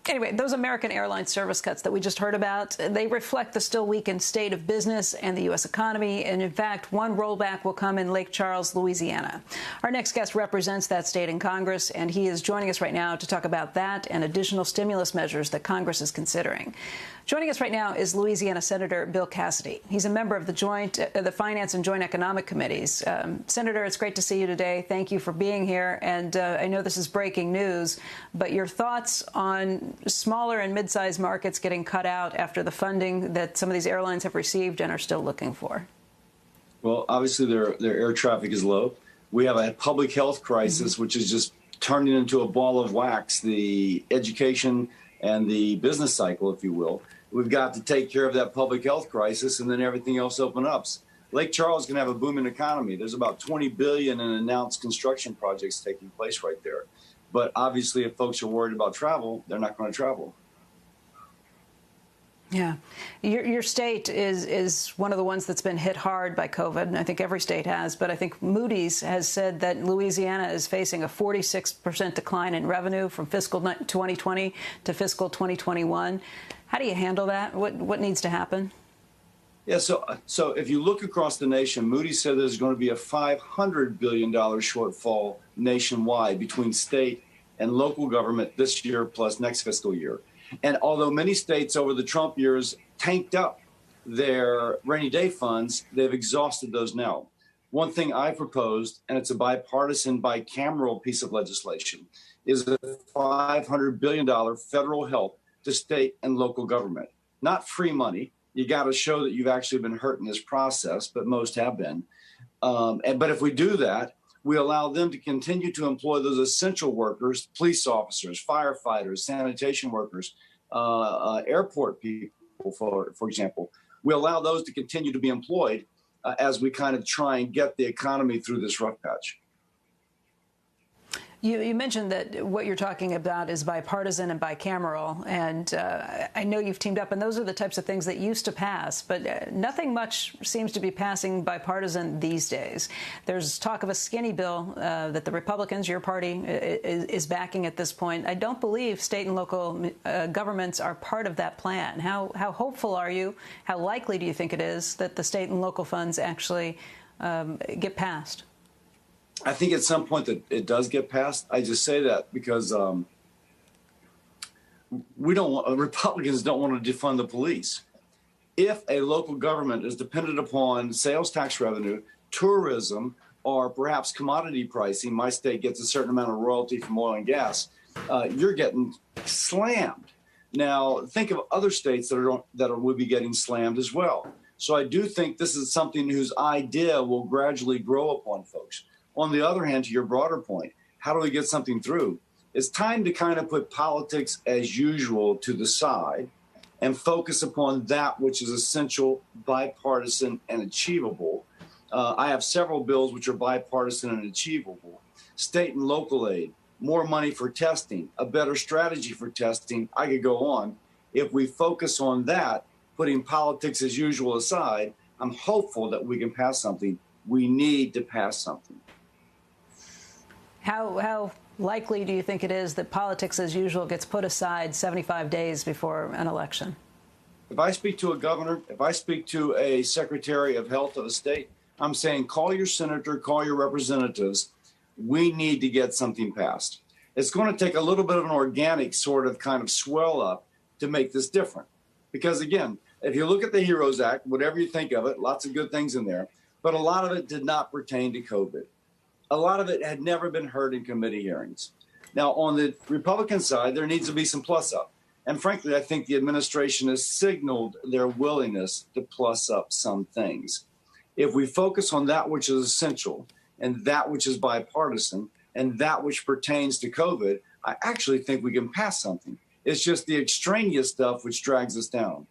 Anyway, those American Airlines service cuts that we just heard about, they reflect the still weakened state of business and the U.S. economy. And in fact, one rollback will come in Lake Charles, Louisiana. Our next guest represents that state in Congress, and he is joining us right now to talk about that and additional stimulus measures that Congress is considering. Joining us right now is Louisiana Senator Bill Cassidy. He's a member of the Finance and Joint Economic Committees. Senator, it's great to see you today. Thank you for being here. And I know this is breaking news, but your thoughts on smaller and mid-sized markets getting cut out after the funding that some of these airlines have received and are still looking for? Well, obviously their air traffic is low. We have a public health crisis, which is just turning into a ball of wax, the education and the business cycle, if you will. We've got to take care of that public health crisis, and then everything else opens up. Lake Charles is going to have a booming economy. There's about $20 billion in announced construction projects taking place right there. But obviously, if folks are worried about travel, they're not going to travel. Yeah. Your state is one of the ones that's been hit hard by COVID, and I think every state has. But I think Moody's has said that Louisiana is facing a 46% decline in revenue from fiscal 2020 to fiscal 2021. How do you handle that? What needs to happen? Yeah, so if you look across the nation, Moody's said there's going to be a $500 billion shortfall nationwide between state and local government this year plus next fiscal year. And although many states over the Trump years tanked up their rainy day funds, they've exhausted those now. One thing I proposed, and it's a bipartisan, bicameral piece of legislation, is a $500 billion federal help to state and local government. Not free money. You got to show that you've actually been hurt in this process, but most have been. But if we do that, we allow them to continue to employ those essential workers, police officers, firefighters, sanitation workers, airport people, for example. We allow those to continue to be employed as we kind of try and get the economy through this rough patch. You mentioned that what you're talking about is bipartisan and bicameral, and I know you've teamed up, and those are the types of things that used to pass, but nothing much seems to be passing bipartisan these days. There's talk of a skinny bill that the Republicans, your party, is backing at this point. I don't believe state and local governments are part of that plan. How hopeful are you? How likely do you think it is that the state and local funds actually get passed? I think at some point that it does get passed. I just say that because Republicans don't want to defund the police. If a local government is dependent upon sales tax revenue, tourism, or perhaps commodity pricing, my state gets a certain amount of royalty from oil and gas, you're getting slammed. Now, think of other states that will be getting slammed as well. So I do think this is something whose idea will gradually grow upon folks. On the other hand, to your broader point, how do we get something through? It's time to kind of put politics as usual to the side and focus upon that which is essential, bipartisan, and achievable. I have several bills which are bipartisan and achievable. State and local aid, more money for testing, a better strategy for testing. I could go on. If we focus on that, putting politics as usual aside, I'm hopeful that we can pass something. We need to pass something. How likely do you think it is that politics as usual gets put aside 75 days before an election? If I speak to a governor, if I speak to a secretary of health of a state, I'm saying call your senator, call your representatives. We need to get something passed. It's going to take a little bit of an organic sort of kind of swell up to make this different. Because again, if you look at the HEROES Act, whatever you think of it, lots of good things in there, but a lot of it did not pertain to COVID. A lot of it had never been heard in committee hearings. Now, on the Republican side, there needs to be some plus up. And frankly, I think the administration has signaled their willingness to plus up some things. If we focus on that which is essential and that which is bipartisan and that which pertains to COVID, I actually think we can pass something. It's just the extraneous stuff which drags us down.